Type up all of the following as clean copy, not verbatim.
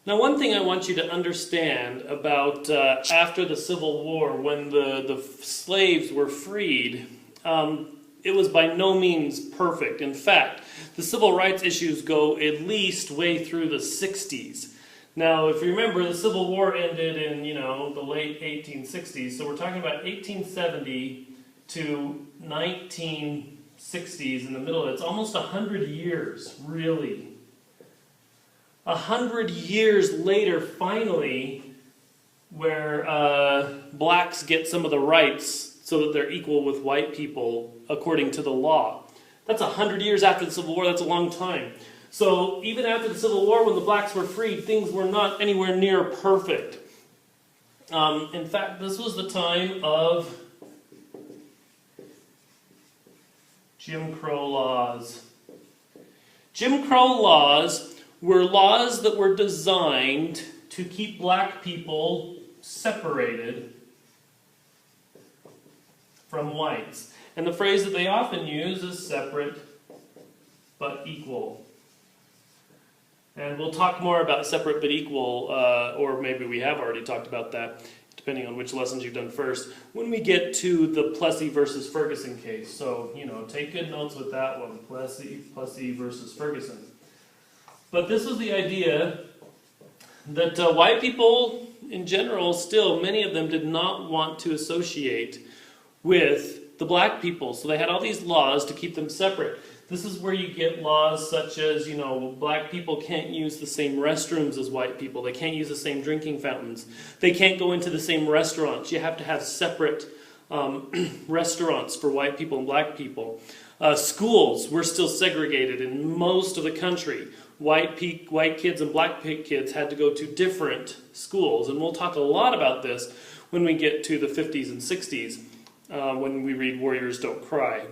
Now, one thing I want you to understand about after the Civil War, when the slaves were freed, it was by no means perfect. In fact, the civil rights issues go at least way through the 60s. Now, if you remember, the Civil War ended in, the late 1860s, so we're talking about 1870 to 1960s in the middle. It's almost 100 years, really. 100 years later, finally, where blacks get some of the rights so that they're equal with white people according to the law. That's 100 years after the Civil War. That's a long time. So even after the Civil War, when the blacks were freed, things were not anywhere near perfect. In fact, this was the time of Jim Crow laws. Jim Crow laws were laws that were designed to keep black people separated from whites. And the phrase that they often use is separate but equal. And we'll talk more about separate but equal, or maybe we have already talked about that, depending on which lessons you've done first, when we get to the Plessy versus Ferguson case. So, take good notes with that one, Plessy versus Ferguson. But this was the idea that white people in general, still, many of them did not want to associate with the black people. So they had all these laws to keep them separate. This is where you get laws such as, black people can't use the same restrooms as white people. They can't use the same drinking fountains. They can't go into the same restaurants. You have to have separate restaurants for white people and black people. Schools were still segregated in most of the country. White kids and black kids had to go to different schools. And we'll talk a lot about this when we get to the 50s and 60s, when we read Warriors Don't Cry.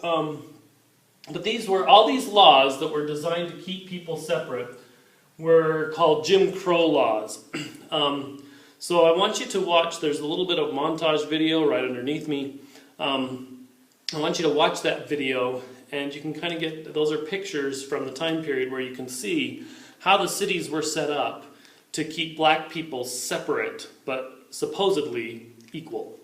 But all these laws that were designed to keep people separate were called Jim Crow laws. So I want you to watch, there's a little bit of montage video right underneath me. I want you to watch that video, and you can kind of get, those are pictures from the time period where you can see how the cities were set up to keep black people separate, but supposedly equal.